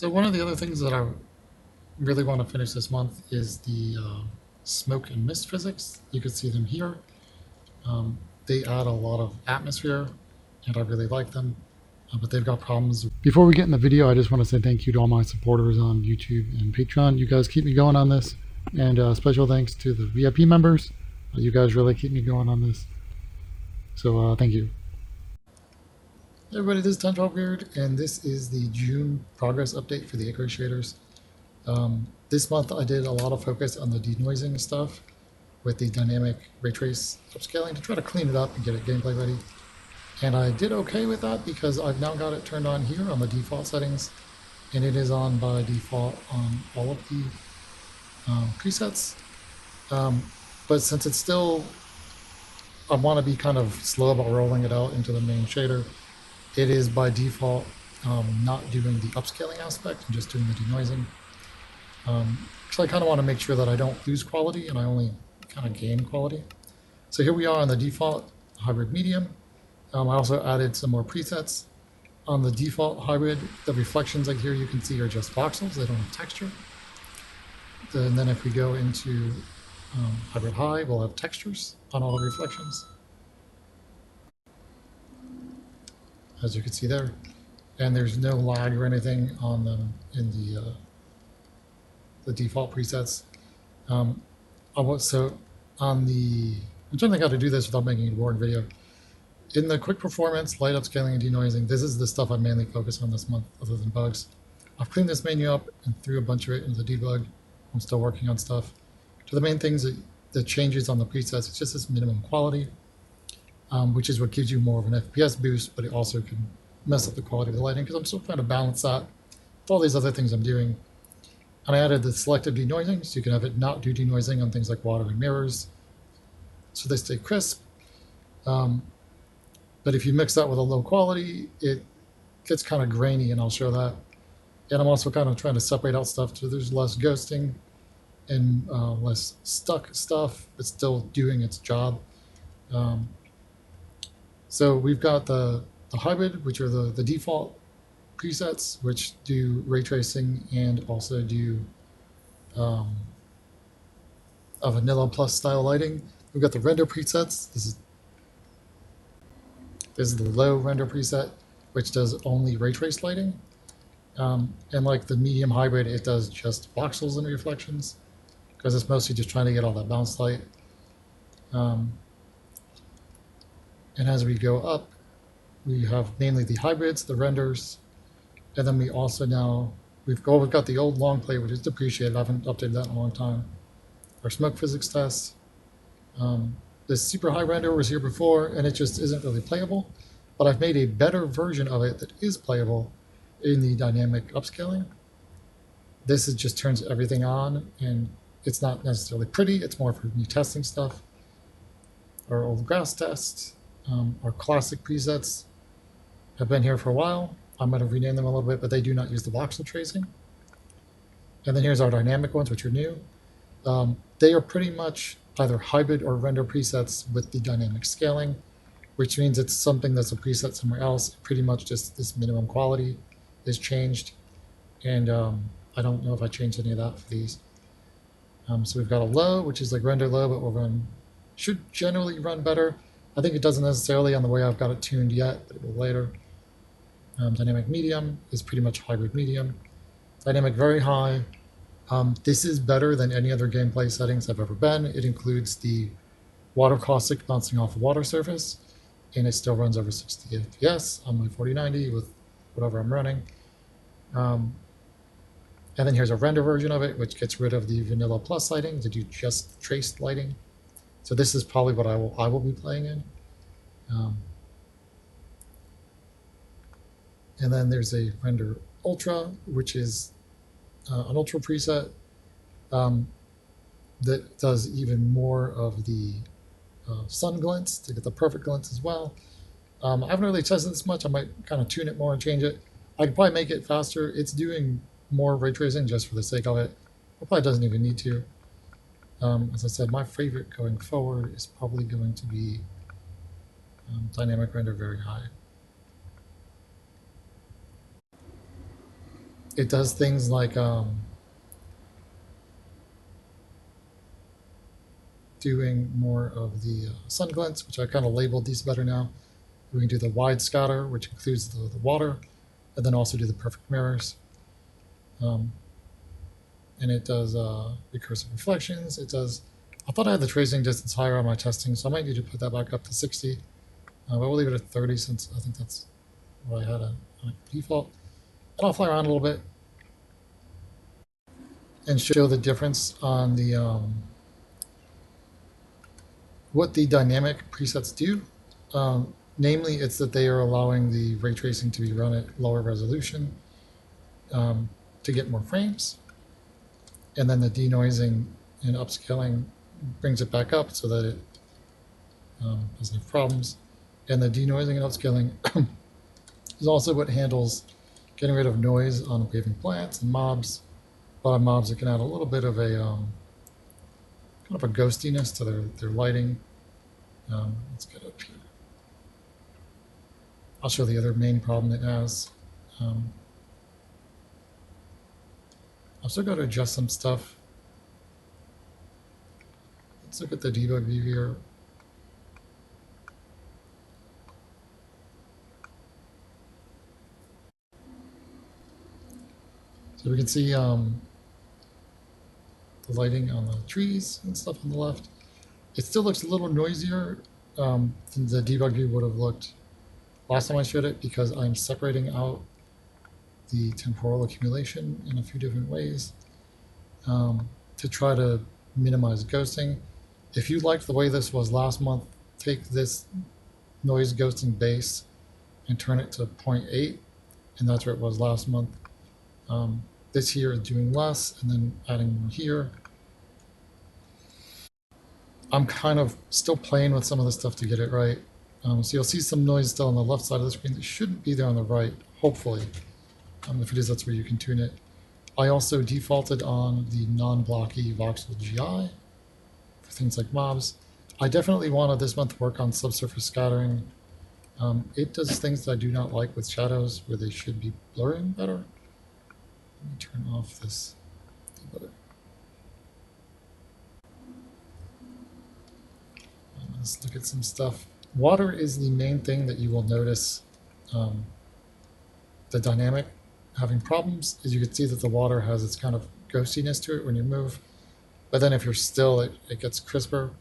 So one of the other things that I really want to finish this month is the smoke and mist physics. You can see them here. They add a lot of atmosphere, and I really like them, but they've got problems. Before we get in the video, I just want to say thank you to all my supporters on YouTube and Patreon. You guys keep me going on this, and special thanks to the VIP members. You guys really keep me going on this, so thank you. Hey everybody, this is Thunderstorm and this is the June progress update for the Icarus shaders. This month I did a lot of focus on the denoising stuff with the dynamic ray trace upscaling to try to clean it up and get it gameplay ready. And I did okay with that because I've now got it turned on here on the default settings, and it is on by default on all of the presets. But since it's still, I want to be kind of slow about rolling it out into the main shader, it is by default not doing the upscaling aspect and just doing the denoising. So I kind of want to make sure that I don't lose quality and I only kind of gain quality. So here we are on the default hybrid medium. I also added some more presets. On the default hybrid, the reflections like here you can see are just voxels, they don't have texture. And then if we go into hybrid high, we'll have textures on all the reflections, as you can see there. And there's no lag or anything on them in the default presets. So on the, I'm trying to think how to do this without making a boring video. In the quick performance, light upscaling and denoising, this is the stuff I mainly focus on this month other than bugs. I've cleaned this menu up and threw a bunch of it into the debug. I'm still working on stuff. So the main things that changes on the presets, it's just this minimum quality, which is what gives you more of an FPS boost, but it also can mess up the quality of the lighting because I'm still trying to balance that with all these other things I'm doing. And I added the selective denoising, so you can have it not do denoising on things like water and mirrors, so they stay crisp. But if you mix that with a low quality, it gets kind of grainy, and I'll show that. And I'm also kind of trying to separate out stuff so there's less ghosting and less stuck stuff, but still doing its job. So we've got the hybrid, which are the default presets, which do ray tracing and also do a vanilla plus style lighting. We've got the render presets. This is the low render preset, which does only ray trace lighting. And like the medium hybrid, it does just voxels and reflections because it's mostly just trying to get all that bounce light. And as we go up, we have mainly the hybrids, the renders, and then we also now, we've got the old long play, which is depreciated. I haven't updated that in a long time. Our smoke physics test. This super high render was here before, and it just isn't really playable. But I've made a better version of it that is playable in the dynamic upscaling. This just turns everything on, and it's not necessarily pretty. It's more for me testing stuff. Our old grass tests, our classic presets have been here for a while. I might have renamed them a little bit, but they do not use the voxel tracing. And then here's our dynamic ones, which are new. They are pretty much either hybrid or render presets with the dynamic scaling, which means it's something that's a preset somewhere else. Pretty much just this minimum quality is changed. And I don't know if I changed any of that for these. So we've got a low, which is like render low, but should generally run better. I think it doesn't necessarily on the way I've got it tuned yet, but it will later. Dynamic medium is pretty much hybrid medium. Dynamic very high. This is better than any other gameplay settings I've ever been. It includes the water caustic bouncing off a water surface, and it still runs over 60 FPS on my 4090 with whatever I'm running. And then here's a render version of it, which gets rid of the vanilla plus lighting to do just traced lighting. So this is probably what I will be playing in. And then there's a render ultra, which is an ultra preset that does even more of the sun glints to get the perfect glints as well. I haven't really tested this much. I might kind of tune it more and change it. I could probably make it faster. It's doing more ray tracing just for the sake of it. It probably doesn't even need to. As I said, my favorite going forward is probably going to be dynamic render very high. it does things like doing more of the sun glints, which I kind of labeled these better now. We can do the wide scatter, which includes the water, and then also do the perfect mirrors. And it does recursive reflections. It does. I thought I had the tracing distance higher on my testing, so I might need to put that back up to 60. But we'll leave it at 30 since I think that's what I had on default. And I'll fly around a little bit and show the difference on the what the dynamic presets do. Namely, it's that they are allowing the ray tracing to be run at lower resolution to get more frames. And then the denoising and upscaling brings it back up so that it doesn't have problems. And the denoising and upscaling is also what handles getting rid of noise on waving plants and mobs. A lot of mobs that can add a little bit of a kind of a ghostiness to their lighting. Let's get up here. I'll show the other main problem it has. I've still got to adjust some stuff. Let's look at the debug view here. So we can see the lighting on the trees and stuff on the left. It still looks a little noisier than the debug view would have looked last time I showed it, because I'm separating out the temporal accumulation in a few different ways to try to minimize ghosting. If you liked the way this was last month, take this noise ghosting base and turn it to 0.8, and that's where it was last month. This here is doing less and then adding more here. I'm kind of still playing with some of the stuff to get it right. So you'll see some noise still on the left side of the screen that shouldn't be there on the right, hopefully. If it is, that's where you can tune it. I also defaulted on the non-blocky voxel GI for things like mobs. I definitely wanted this month to work on subsurface scattering. It does things that I do not like with shadows, where they should be blurring better. Let me turn off this debugger. Let's look at some stuff. Water is the main thing that you will notice the dynamic having problems. As you can see that the water has its kind of ghostiness to it when you move. But then if you're still, it gets crisper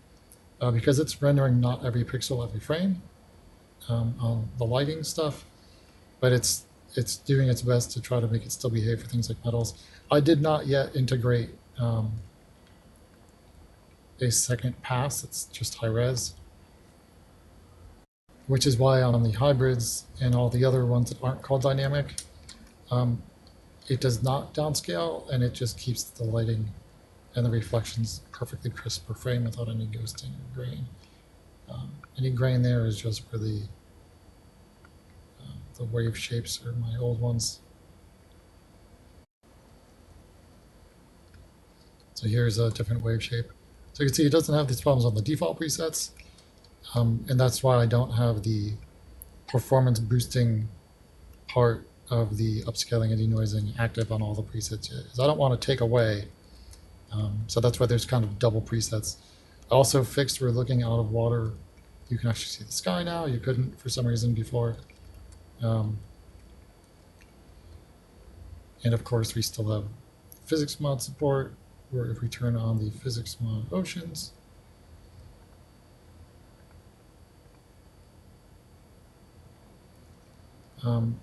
because it's rendering not every pixel every frame on the lighting stuff. But it's doing its best to try to make it still behave for things like metals. I did not yet integrate a second pass. It's just high res, which is why on the hybrids and all the other ones that aren't called dynamic, it does not downscale, and it just keeps the lighting and the reflections perfectly crisp per frame without any ghosting or grain. Any grain there is just for the wave shapes, or my old ones. So here's a different wave shape. So you can see it doesn't have these problems on the default presets, and that's why I don't have the performance boosting part of the upscaling and denoising active on all the presets yet, because I don't want to take away. So that's why there's kind of double presets. I also fixed we're looking out of water. You can actually see the sky now. You couldn't for some reason before. And of course, we still have physics mod support, where if we turn on the physics mod oceans,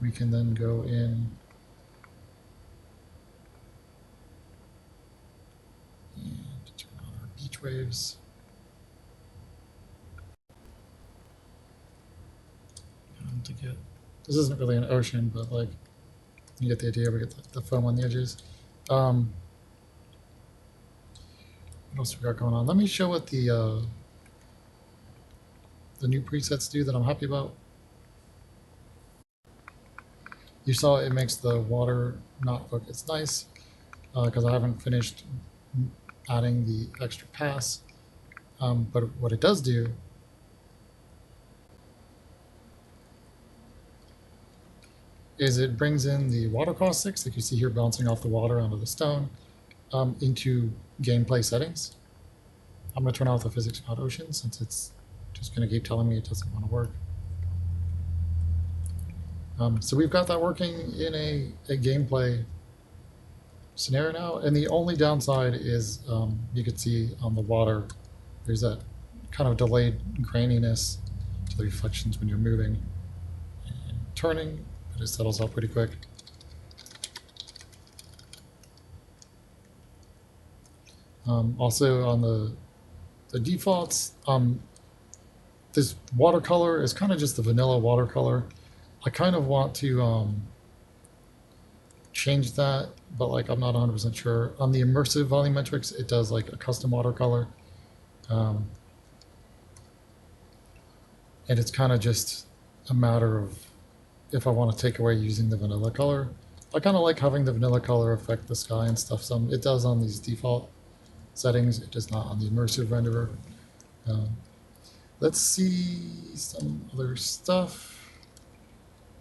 we can then go in and turn on our beach waves. To get, this isn't really an ocean, but like you get the idea. We get the foam on the edges. What else we got going on? Let me show what the new presets do that I'm happy about. You saw it makes the water not look as nice because I haven't finished adding the extra pass. But what it does do is it brings in the water caustics, like you see here bouncing off the water onto the stone, into gameplay settings. I'm going to turn off the physics mod ocean since it's just going to keep telling me it doesn't want to work. So we've got that working in a gameplay scenario now, and the only downside is you can see on the water there's that kind of delayed graininess to the reflections when you're moving and turning, but it settles out pretty quick. Also on the defaults, this watercolor is kind of just the vanilla watercolor. I kind of want to change that, but like I'm not 100% sure. On the Immersive Volumetrics, it does like a custom watercolor. And it's kind of just a matter of if I want to take away using the vanilla color. I kind of like having the vanilla color affect the sky and stuff. Some it does on these default settings. It does not on the immersive renderer. Let's see some other stuff.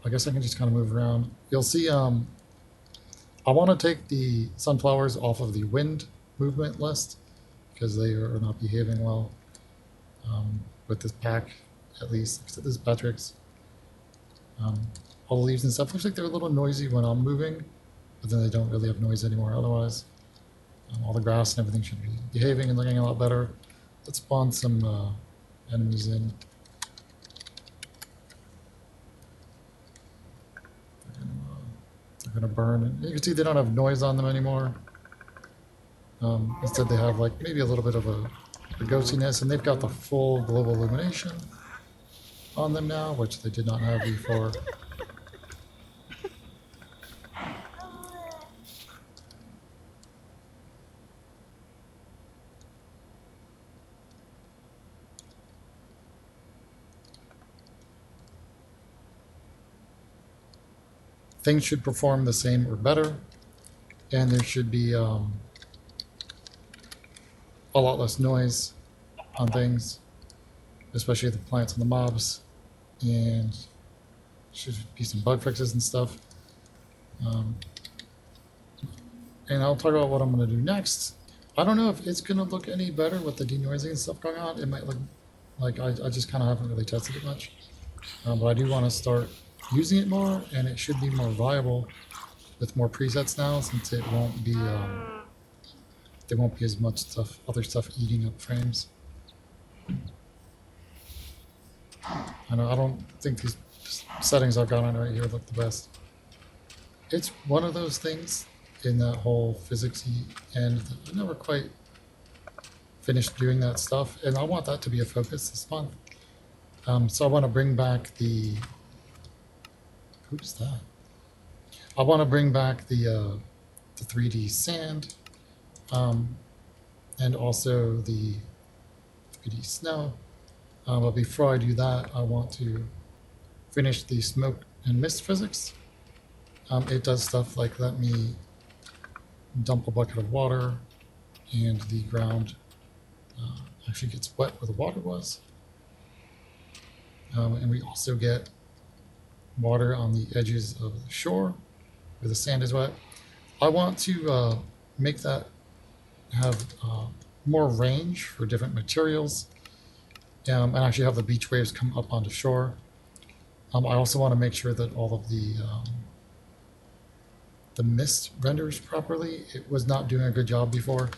I guess I can just kind of move around. You'll see I want to take the sunflowers off of the wind movement list because they are not behaving well with this pack, at least. Except this Patrick's. All the leaves and stuff looks like they're a little noisy when I'm moving, but then they don't really have noise anymore otherwise. All the grass and everything should be behaving and looking a lot better. Let's spawn some enemies in. They're gonna burn. And you can see they don't have noise on them anymore. Instead they have like maybe a little bit of a ghostiness, and they've got the full global illumination on them now, which they did not have before. Things should perform the same or better, and there should be a lot less noise on things, especially the plants and the mobs, and should be some bug fixes and stuff. And I'll talk about what I'm going to do next. I don't know if it's going to look any better with the denoising and stuff going on. It might look like I just kind of haven't really tested it much, but I do want to start using it more, and it should be more viable with more presets now, since it won't be there won't be as much stuff, other stuff eating up frames. I don't think these settings I've got on right here look the best. It's one of those things in that whole physicsy end that I never quite finished doing that stuff, and I want that to be a focus this month. So I want to bring back the who's that? I want to bring back the 3D sand, and also the 3D snow. But before I do that, I want to finish the smoke and mist physics. It does stuff like let me dump a bucket of water, and the ground actually gets wet where the water was. And we also get water on the edges of the shore where the sand is wet. I want to make that have more range for different materials, and actually have the beach waves come up onto shore. I also want to make sure that all of the mist renders properly. It was not doing a good job before.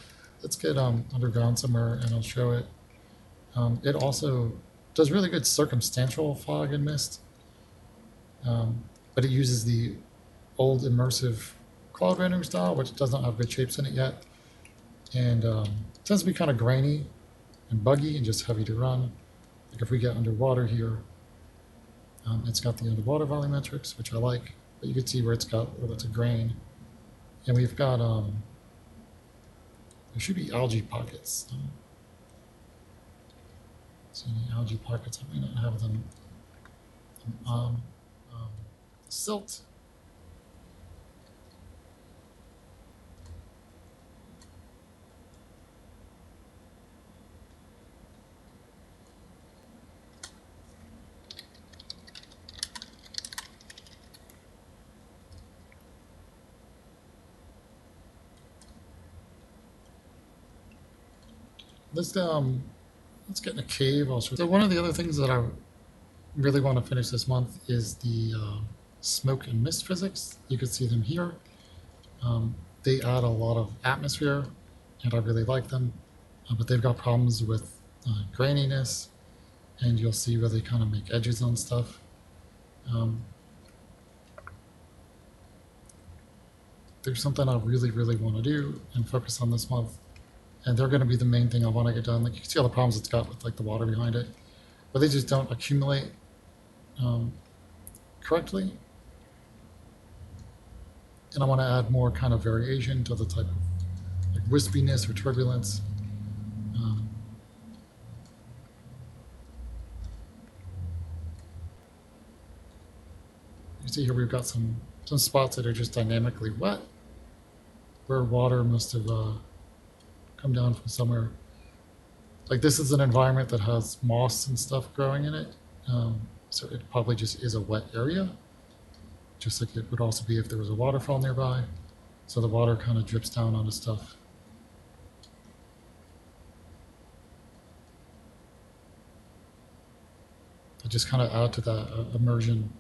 Let's get underground somewhere and I'll show it. It also does really good circumstantial fog and mist, but it uses the old immersive cloud rendering style, which does not have good shapes in it yet, and tends to be kind of grainy and buggy and just heavy to run. Like if we get underwater here, it's got the underwater volumetrics, which I like, but you can see where it's got a little bit of grain, and we've got there should be algae pockets. See any algae pockets? I may not have them. Silt. let's get in a cave. Also, so one of the other things that I really want to finish this month is the smoke and mist physics. You can see them here. They add a lot of atmosphere, and I really like them, but they've got problems with graininess, and you'll see where they kind of make edges on stuff. There's something I really, really want to do and focus on this month, and they're going to be the main thing I want to get done. Like you can see all the problems it's got with like the water behind it, but they just don't accumulate correctly. And I want to add more kind of variation to the type of like wispiness or turbulence. You see here we've got some spots that are just dynamically wet, where water must have come down from somewhere. Like this is an environment that has moss and stuff growing in it, so it probably just is a wet area, just like it would also be if there was a waterfall nearby. So the water kind of drips down onto stuff. It just kind of add to that immersion.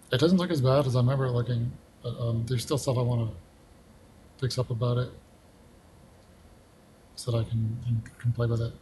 It doesn't look as bad as I remember it looking, but there's still stuff I want to fix up about it so that I can play with it.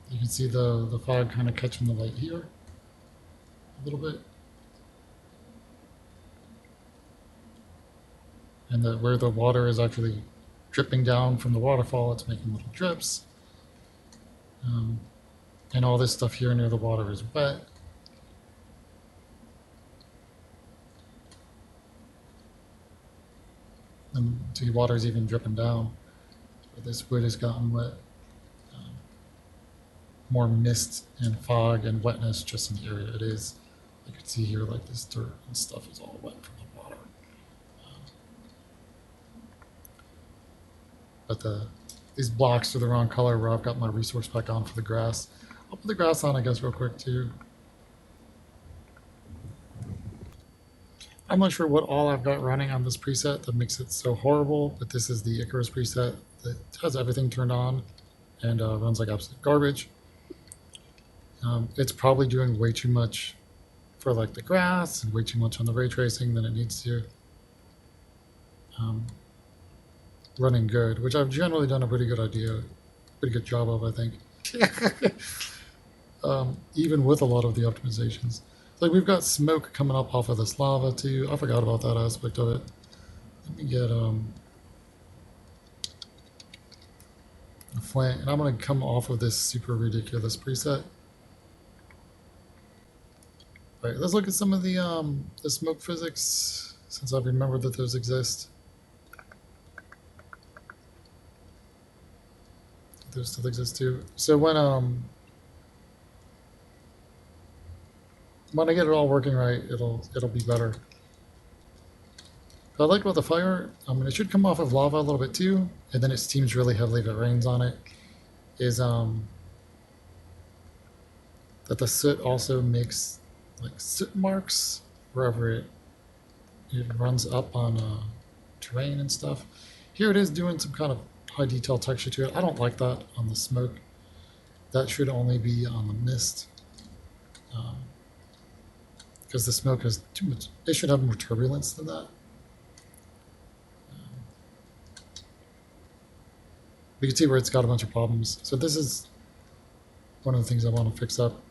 You can see the fog kind of catching the light here a little bit. And where the water is actually dripping down from the waterfall, it's making little drips. And all this stuff here near the water is wet. And the water is even dripping down. But this wood has gotten wet. More mist and fog and wetness just in the area it is. You can see here like this dirt and stuff is all wet from the water. But these blocks are the wrong color where I've got my resource pack on for the grass. I'll put the grass on, I guess, real quick too. I'm not sure what all I've got running on this preset that makes it so horrible, but this is the Icarus preset that has everything turned on and runs like absolute garbage. It's probably doing way too much for like the grass and way too much on the ray tracing than it needs to. Running good, which I've generally done a pretty good job of, I think. Even with a lot of the optimizations. Like we've got smoke coming up off of this lava too. I forgot about that aspect of it. Let me get a flint, and I'm going to come off of this super ridiculous preset. All right, let's look at some of the smoke physics since I've remembered that those exist. Those still exist too. So when I get it all working right, it'll be better. What I like about the fire, I mean, it should come off of lava a little bit too, and then it steams really heavily if it rains on it. Is that the soot also makes like soot marks wherever it runs up on terrain and stuff. Here it is doing some kind of high detail texture to it. I don't like that on the smoke. That should only be on the mist. Because the smoke has too much, it should have more turbulence than that. You can see where it's got a bunch of problems. So this is one of the things I want to fix up.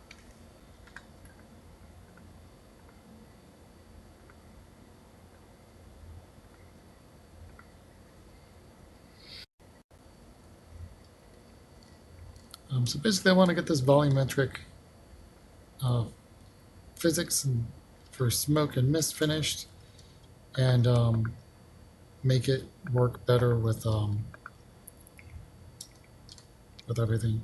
So basically I want to get this volumetric physics for smoke and mist finished, and make it work better with everything.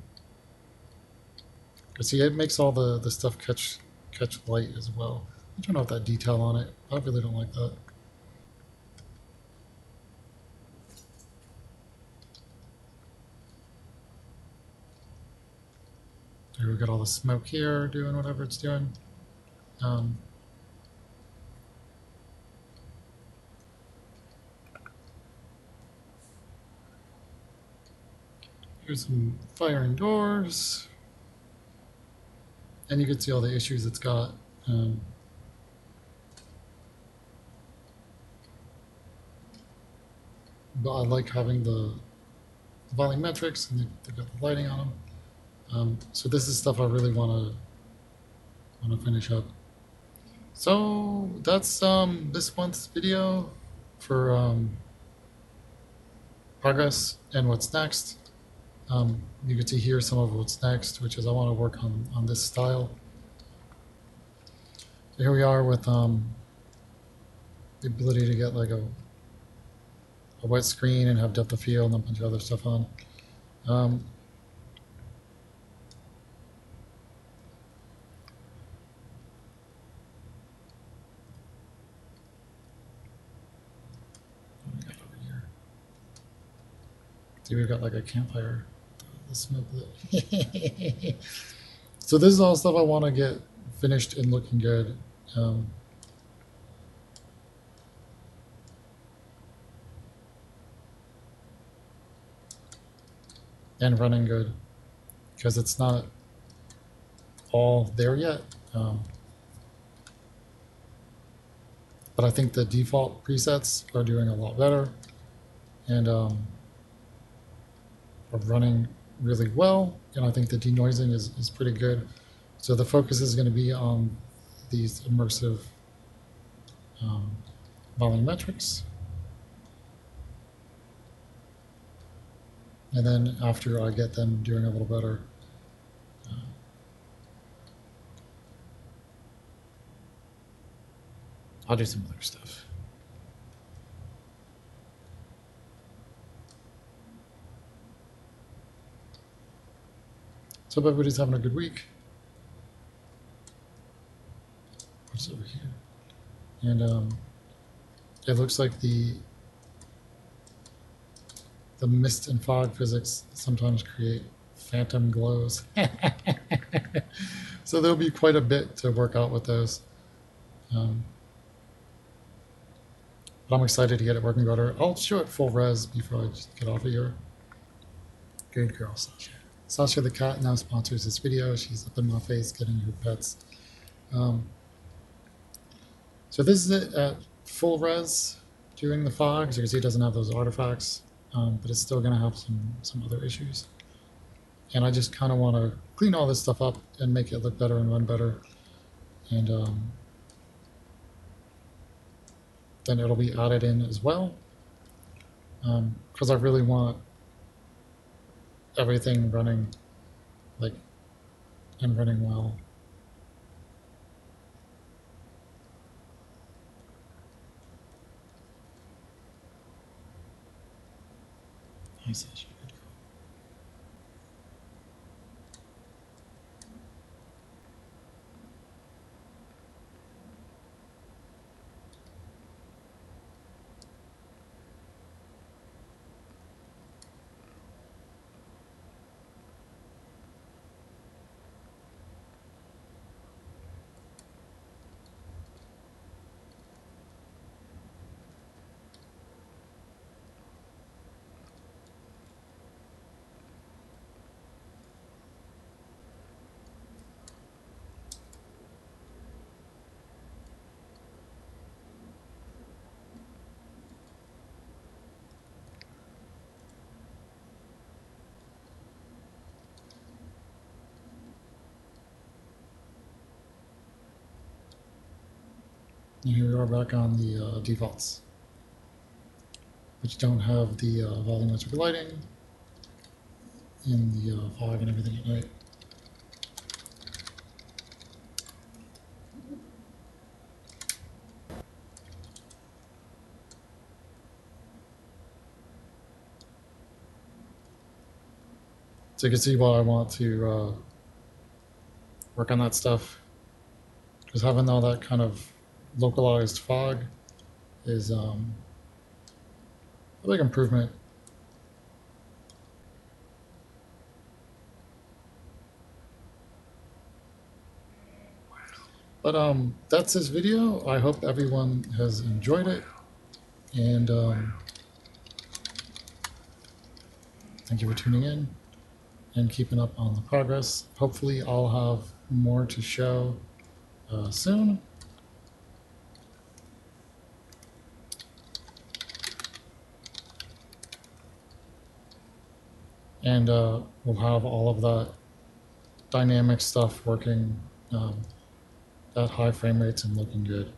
See, it makes all the stuff catch light as well. I don't know if that detail on it. I really don't like that. Here we got all the smoke here doing whatever it's doing. Here's some fire indoors. And you can see all the issues it's got. But I like having the volumetrics, and they've got the lighting on them. So this is stuff I really want to finish up. So that's this month's video for progress and what's next. You get to hear some of what's next, which is I want to work on this style. So here we are with the ability to get like a wet screen and have depth of field and a bunch of other stuff on. What do we got over here? See, we've got like a campfire. The smoke. So this is all stuff I want to get finished and looking good. And running good, because it's not all there yet. But I think the default presets are doing a lot better, and are running really well. And I think the denoising is pretty good. So the focus is going to be on these immersive volumetrics. And then after I get them doing a little better, I'll do some other stuff. So hope everybody's having a good week. What's over here? And it looks like the mist and fog physics sometimes create phantom glows. So there'll be quite a bit to work out with those. But I'm excited to get it working better. I'll show it full res before I just get off of here. Good girl, Sasha. Sasha the cat now sponsors this video. She's up in my face getting her pets. So this is it at full res doing the fog. As you can see, it doesn't have those artifacts, but it's still going to have some other issues. And I just kind of want to clean all this stuff up and make it look better and run better. And then it'll be added in as well, because I really want everything running and running well. Nice. And here we are back on the defaults, which don't have the volumetric lighting. in the fog and everything at night. So you can see why I want to work on that stuff, because having all that kind of localized fog is a big improvement. But that's this video. I hope everyone has enjoyed it, and thank you for tuning in and keeping up on the progress. Hopefully I'll have more to show soon. And we'll have all of that dynamic stuff working at high frame rates and looking good.